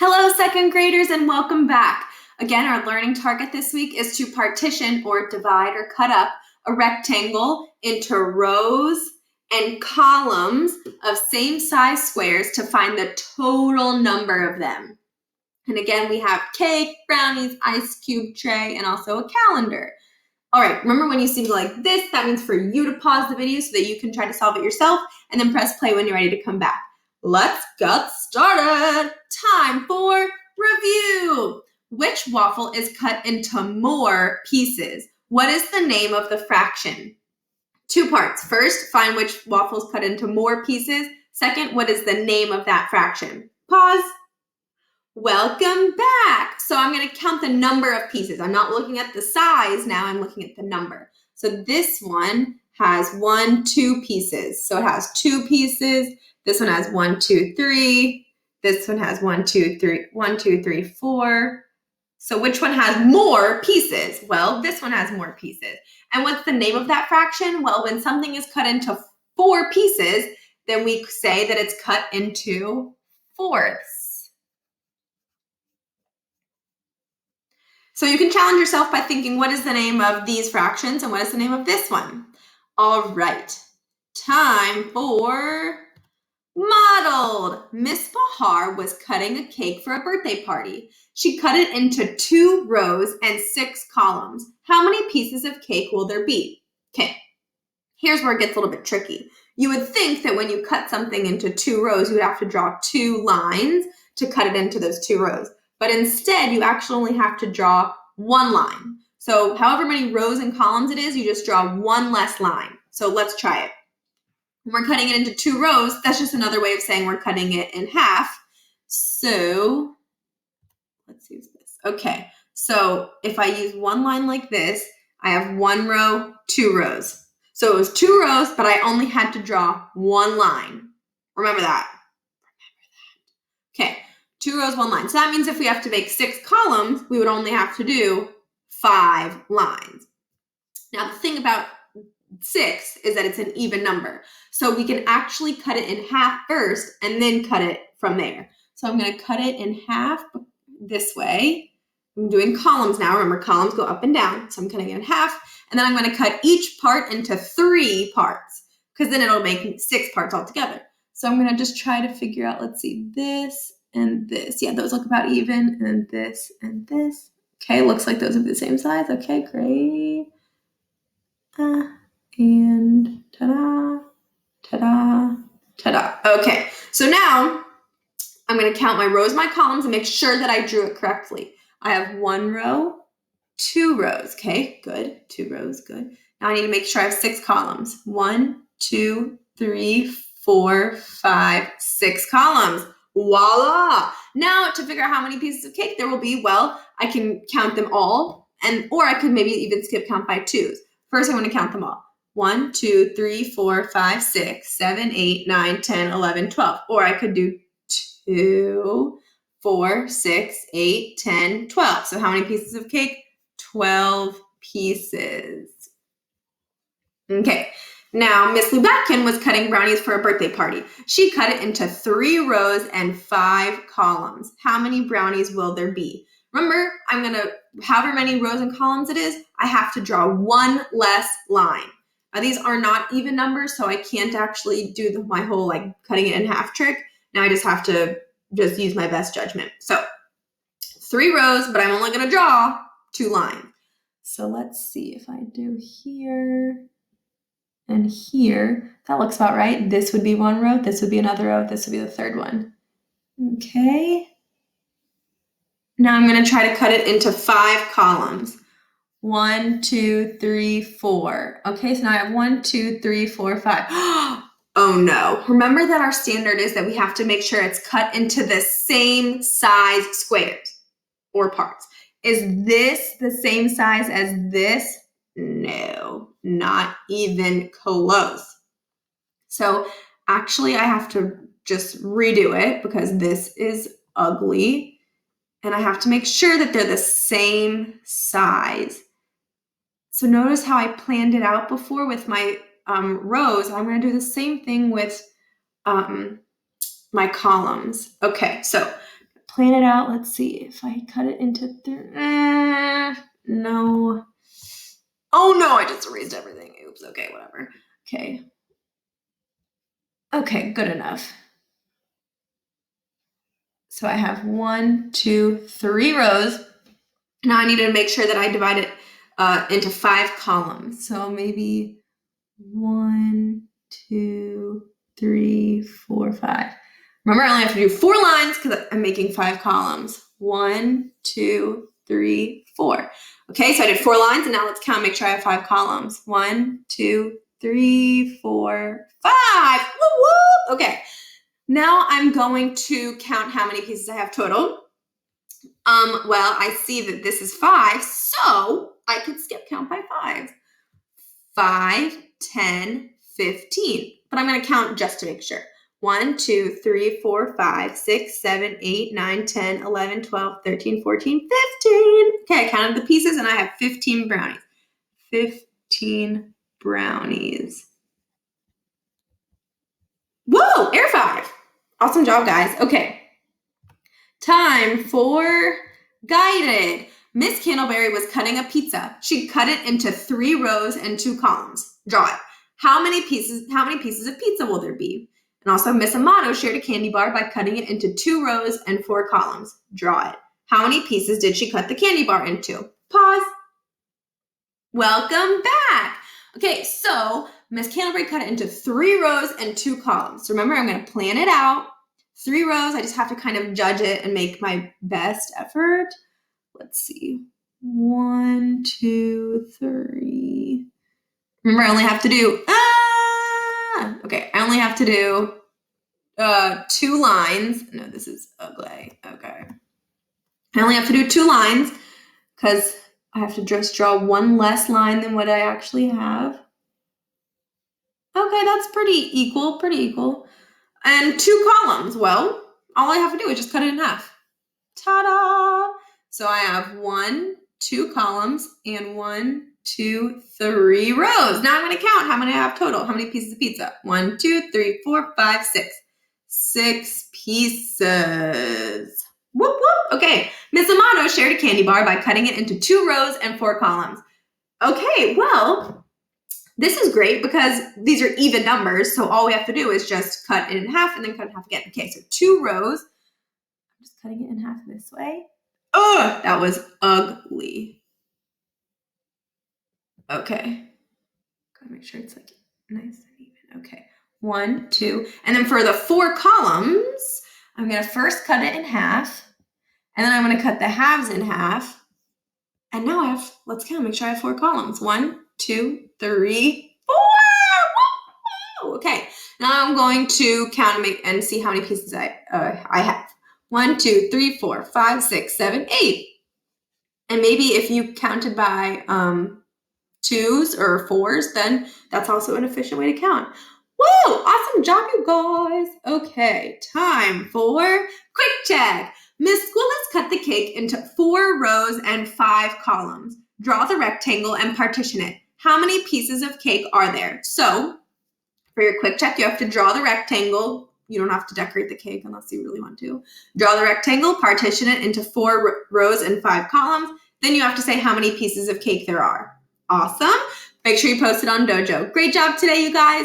Hello, second graders, and welcome back. Again, our learning target this week is to partition or divide or cut up a rectangle into rows and columns of same size squares to find the total number of them. And again, we have cake, brownies, ice cube tray, and also a calendar. All right, remember when you see me like this, that means for you to pause the video so that you can try to solve it yourself and then press play when you're ready to come back. Let's get started. Time for review. Which waffle is cut into more pieces? What is the name of the fraction? Two parts. First, find which waffle is cut into more pieces. Second, what is the name of that fraction? Pause. Welcome back. So I'm going to count the number of pieces. I'm not looking at the size now, I'm looking at the number. So this one has 2 pieces. So it has 2 pieces. This one has 1, 2, 3. This one has 1, 2, 3, 1, 2, 3, 4. So which one has more pieces? Well, this one has more pieces. And what's the name of that fraction? Well, when something is cut into 4 pieces, then we say that it's cut into fourths. So you can challenge yourself by thinking, what is the name of these fractions and what is the name of this one? All right, time for modeled. Miss Bahar was cutting a cake for a birthday party. She cut it into 2 rows and 6 columns. How many pieces of cake will there be? Okay, here's where it gets a little bit tricky. You would think that when you cut something into 2 rows, you would have to draw 2 lines to cut it into those 2 rows. But instead, you actually only have to draw 1 line. So however many rows and columns it is, you just draw 1 less line. So let's try it. When we're cutting it into 2 rows, that's just another way of saying we're cutting it in half. So let's use this. Okay, so if I use 1 line like this, I have 1 row, 2 rows. So it was 2 rows, but I only had to draw 1 line. Remember that. Okay, 2 rows, 1 line. So that means if we have to make 6 columns, we would only have to do 5 lines. Now the thing about 6 is that it's an even number. So we can actually cut it in half first and then cut it from there. So I'm going to cut it in half this way. I'm doing columns now. Remember, columns go up and down. So I'm cutting it in half. And then I'm going to cut each part into 3 parts because then it'll make 6 parts altogether. So I'm going to just try to figure out, let's see, this and this. Yeah, those look about even. And this and this. Okay, looks like those are the same size. Okay, great. And ta-da, ta-da, ta-da. Okay, so now I'm going to count my rows, my columns, and make sure that I drew it correctly. I have 1 row, 2 rows. Okay, good. 2 rows, good. Now I need to make sure I have 6 columns. 1, 2, 3, 4, 5, 6 columns. Voila! Now to figure out how many pieces of cake there will be, well, I can count them all, or I could maybe even skip count by 2s. First, I want to count them all. 1, 2, 3, 4, 5, 6, 7, 8, 9, 10, 11, 12. Or I could do 2, 4, 6, 8, 10, 12. So how many pieces of cake? 12 pieces. Okay. Now, Miss Lubatkin was cutting brownies for a birthday party. She cut it into 3 rows and 5 columns. How many brownies will there be? Remember, I'm going to, however many rows and columns it is, I have to draw 1 less line. Now, these are not even numbers, so I can't actually do my whole cutting it in half trick. Now I just have to use my best judgment. So 3 rows, but I'm only going to draw 2 lines. So let's see if I do here and here. That looks about right. This would be 1 row. This would be another row. This would be the 3rd one. Okay. Now I'm going to try to cut it into 5 columns. 1, 2, 3, 4. Okay, so now I have 1, 2, 3, 4, 5. Oh no. Remember that our standard is that we have to make sure it's cut into the same size squares or parts. Is this the same size as this? No, not even close. So actually I have to just redo it because this is ugly. And I have to make sure that they're the same size. So notice how I planned it out before with my rows. I'm going to do the same thing with my columns. Okay, so plan it out. Let's see if I cut it into no. Oh no, I just erased everything. Oops, okay, whatever. Okay. Okay, good enough. So I have 1, 2, 3 rows. Now I need to make sure that I divide it into 5 columns. So maybe 1, 2, 3, 4, 5. Remember, I only have to do 4 lines because I'm making 5 columns. 1, 2, 3, 4. Okay, so I did 4 lines, and now let's count, make sure I have 5 columns. 1, 2, 3, 4, 5. Woo woo! Okay, now I'm going to count how many pieces I have total. Well, I see that this is 5, so I could skip count by 5. 5, 10, 15. But I'm going to count just to make sure. 1, 2, 3, 4, 5, 6, 7, 8, 9, 10, 11, 12, 13, 14, 15. Okay, I counted the pieces and I have 15 brownies. 15 brownies. Whoa, air 5. Awesome job, guys. Okay. Time for guided. Miss Candleberry was cutting a pizza. She cut it into 3 rows and 2 columns. Draw it. How many pieces of pizza will there be? And also, Miss Amato shared a candy bar by cutting it into 2 rows and 4 columns. Draw it. How many pieces did she cut the candy bar into? Pause. Welcome back. Okay, so Miss Candleberry cut it into 3 rows and 2 columns. So remember, I'm going to plan it out. 3 rows, I just have to kind of judge it and make my best effort. Let's see. 1, 2, 3. Remember, I only have to do, okay, I only have to do 2 lines. No, this is ugly. Okay. I only have to do 2 lines because I have to just draw 1 less line than what I actually have. Okay, that's pretty equal. And 2 columns. Well, all I have to do is just cut it in half. Ta-da! So I have 1, 2 columns and 1, 2, 3 rows. Now I'm going to count how many I have total. How many pieces of pizza? 1, 2, 3, 4, 5, 6. 6 pieces. Whoop, whoop. Okay. Miss Amato shared a candy bar by cutting it into 2 rows and 4 columns. Okay, well, this is great because these are even numbers, so all we have to do is just cut it in half and then cut it in half again. Okay, so 2 rows. I'm just cutting it in half this way. Ugh, that was ugly. Okay. Gotta make sure it's like nice and even. Okay. 1, 2. And then for the 4 columns, I'm going to first cut it in half. And then I'm going to cut the halves in half. And now I have, let's count, make sure I have 4 columns. 1, 2, 3, 4. Okay. Now I'm going to count and see how many pieces I have. 1, 2, 3, 4, 5, 6, 7, 8. And maybe if you counted by 2s or 4s, then that's also an efficient way to count. Woo! Awesome job, you guys. Okay, time for quick check. Miss School has cut the cake into 4 rows and 5 columns. Draw the rectangle and partition it. How many pieces of cake are there? So, for your quick check, you have to draw the rectangle. You don't have to decorate the cake unless you really want to. Draw the rectangle, partition it into 4 rows and 5 columns. Then you have to say how many pieces of cake there are. Awesome. Make sure you post it on Dojo. Great job today, you guys.